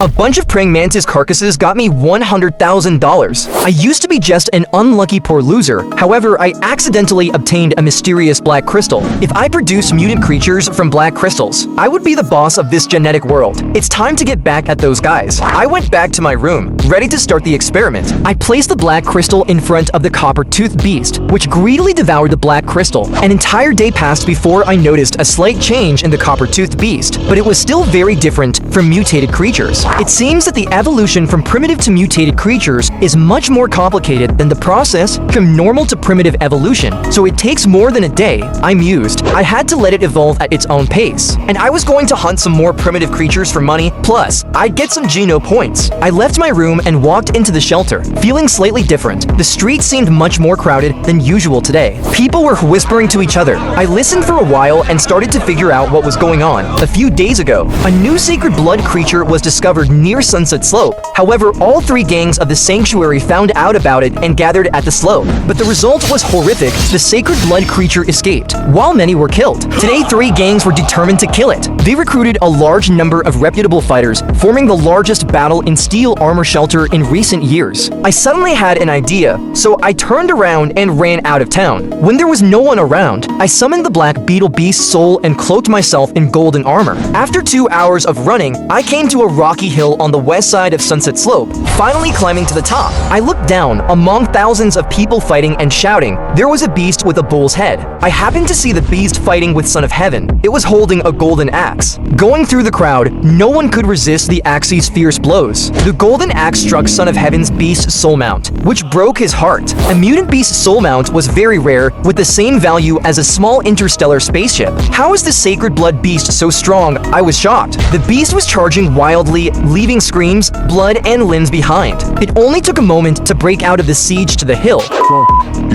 A bunch of praying mantis carcasses got me $100,000. I used to be just an unlucky poor loser. However, I accidentally obtained a mysterious black crystal. If I produce mutant creatures from black crystals, I would be the boss of this genetic world. It's time to get back at those guys. I went back to my room, ready to start the experiment. I placed the black crystal in front of the copper-toothed beast, which greedily devoured the black crystal. An entire day passed before I noticed a slight change in the copper-toothed beast, but it was still very different from mutated creatures. It seems that the evolution from primitive to mutated creatures is much more complicated than the process from normal to primitive evolution, so it takes more than a day. I mused. I had to let it evolve at its own pace, and I was going to hunt some more primitive creatures for money, plus I'd get some geno points. I left my room and walked into the shelter, feeling slightly different. The street seemed much more crowded than usual today. People were whispering to each other. I listened for a while and started to figure out what was going on. A few days ago, a new sacred blood creature was discovered near Sunset Slope. However, all three gangs of the sanctuary found out about it and gathered at the slope. But the result was horrific. The sacred blood creature escaped, while many were killed. Today, three gangs were determined to kill it. They recruited a large number of reputable fighters, forming the largest battle in steel armor shelter in recent years. I suddenly had an idea, so I turned around and ran out of town. When there was no one around, I summoned the black beetle beast soul and cloaked myself in golden armor. After 2 hours of running, I came to a rocky hill on the west side of Sunset Slope. Finally climbing to the top, I looked down. Among thousands of people fighting and shouting, there was a beast with a bull's head. I happened to see the beast fighting with Son of Heaven. It was holding a golden axe. Going through the crowd, no one could resist the axe's fierce blows. The golden axe struck Son of Heaven's beast soul mount, which broke his heart. A mutant beast soul mount was very rare, with the same value as a small interstellar spaceship. How is the sacred blood beast so strong? I was shocked. The beast was charging wildly, leaving screams, blood, and limbs behind. It only took a moment to break out of the siege to the hill.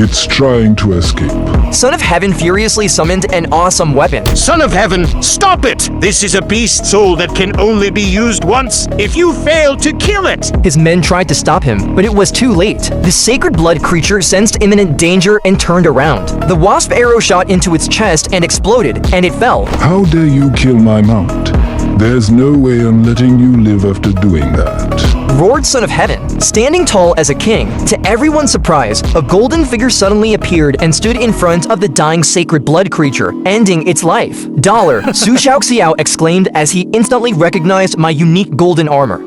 It's trying to escape. Son of Heaven furiously summoned an awesome weapon. Son of Heaven, stop it! This is a beast soul that can only be used once. If you fail to kill it! His men tried to stop him, but it was too late. The sacred blood creature sensed imminent danger and turned around. The wasp arrow shot into its chest and exploded, and it fell. How dare you kill my mount? There's no way I'm letting you live after doing that. Roared Son of Heaven. Standing tall as a king, to everyone's surprise, a golden figure suddenly appeared and stood in front of the dying sacred blood creature, ending its life. Dollar, Su Xiao Xiao exclaimed as he instantly recognized my unique golden armor.